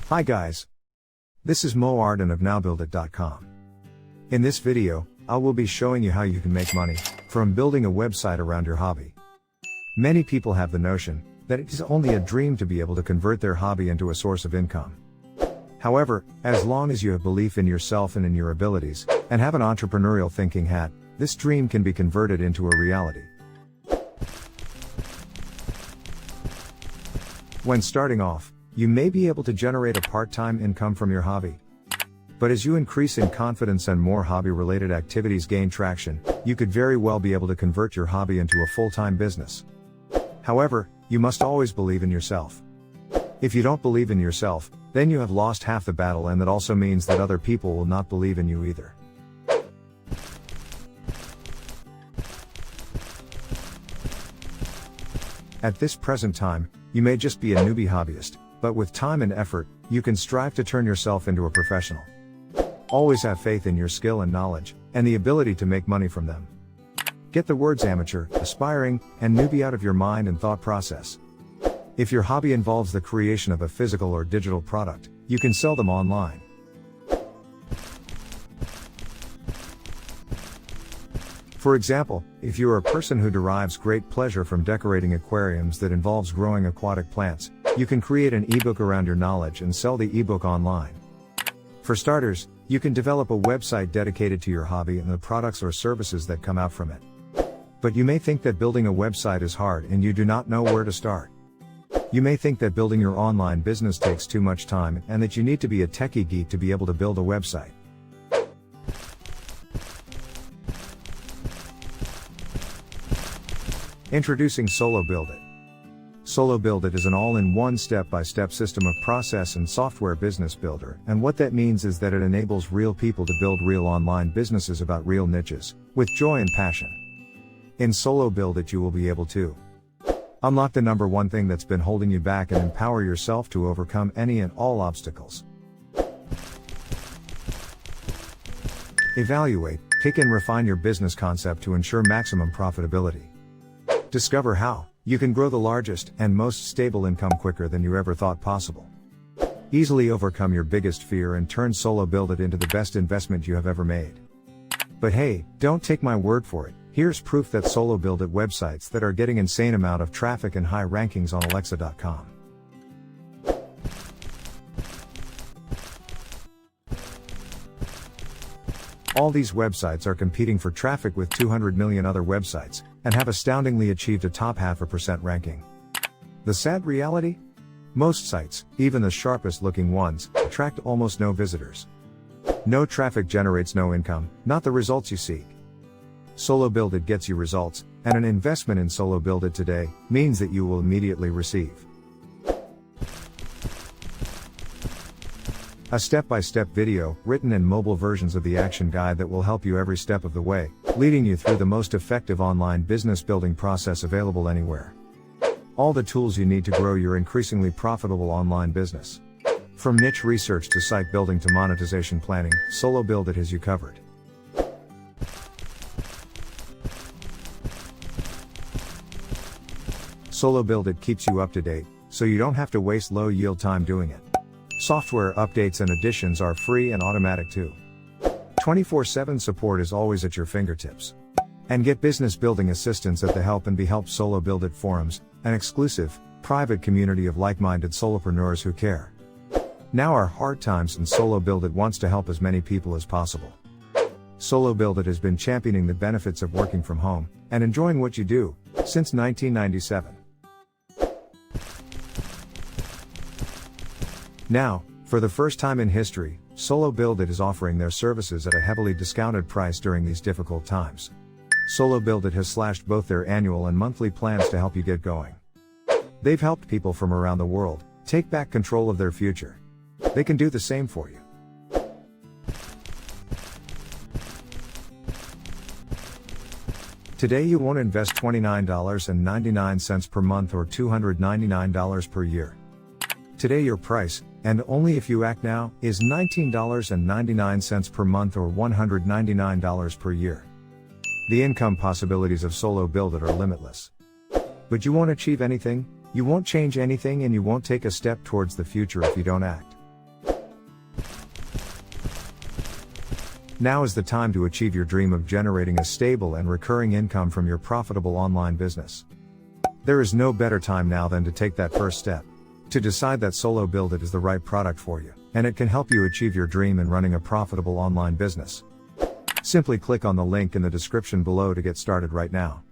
Hi guys. This is Mo Arden of NowBuildIt.com. In this video, I will be showing you how you can make money from building a website around your hobby. Many people have the notion that it is only a dream to be able to convert their hobby into a source of income. However, as long as you have belief in yourself and in your abilities, and have an entrepreneurial thinking hat, this dream can be converted into a reality. When starting off, you may be able to generate a part-time income from your hobby. But as you increase in confidence and more hobby-related activities gain traction, you could very well be able to convert your hobby into a full-time business. However, you must always believe in yourself. If you don't believe in yourself, then you have lost half the battle, and that also means that other people will not believe in you either. At this present time, you may just be a newbie hobbyist, but with time and effort, you can strive to turn yourself into a professional. Always have faith in your skill and knowledge, and the ability to make money from them. Get the words amateur, aspiring, and newbie out of your mind and thought process. If your hobby involves the creation of a physical or digital product, you can sell them online. For example, if you are a person who derives great pleasure from decorating aquariums that involves growing aquatic plants, you can create an ebook around your knowledge and sell the ebook online. For starters, you can develop a website dedicated to your hobby and the products or services that come out from it. But you may think that building a website is hard and you do not know where to start. You may think that building your online business takes too much time and that you need to be a techie geek to be able to build a website. Introducing Solo Build It. Solo Build It is an all-in-one step-by-step system of process and software business builder, and what that means is that it enables real people to build real online businesses about real niches, with joy and passion. In Solo Build It you will be able to unlock the number one thing that's been holding you back and empower yourself to overcome any and all obstacles. Evaluate, pick and refine your business concept to ensure maximum profitability. Discover how you can grow the largest and most stable income quicker than you ever thought possible. Easily overcome your biggest fear and turn Solo Build It into the best investment you have ever made. But hey, don't take my word for it. Here's proof that Solo Build It websites that are getting insane amount of traffic and high rankings on Alexa.com. All these websites are competing for traffic with 200 million other websites, and have astoundingly achieved a top 0.5% ranking. The sad reality? Most sites, even the sharpest looking ones, attract almost no visitors. No traffic generates no income, not the results you seek. Solo Build It gets you results, and an investment in Solo Build It today means that you will immediately receive a step-by-step video, written in mobile versions of the action guide that will help you every step of the way, leading you through the most effective online business building process available anywhere. All the tools you need to grow your increasingly profitable online business. From niche research to site building to monetization planning, Solo Build It has you covered. Solo Build It keeps you up to date, so you don't have to waste low yield time doing it. Software updates and additions are free and automatic too. 24/7 support is always at your fingertips. And get business building assistance at the Help and Be Helped Solo Build It forums, an exclusive, private community of like-minded solopreneurs who care. Now are hard times and Solo Build It wants to help as many people as possible. Solo Build It has been championing the benefits of working from home, and enjoying what you do, since 1997. Now, for the first time in history, Solo Build It is offering their services at a heavily discounted price during these difficult times. Solo Build It has slashed both their annual and monthly plans to help you get going. They've helped people from around the world take back control of their future. They can do the same for you. Today you won't invest $29.99 per month or $299 per year. Today your price, and only if you act now, is $19.99 per month or $199 per year. The income possibilities of Solo Build It are limitless. But you won't achieve anything, you won't change anything, and you won't take a step towards the future if you don't act. Now is the time to achieve your dream of generating a stable and recurring income from your profitable online business. There is no better time now than to take that first step. To decide that Solo Build It is the right product for you, and it can help you achieve your dream in running a profitable online business. Simply click on the link in the description below to get started right now.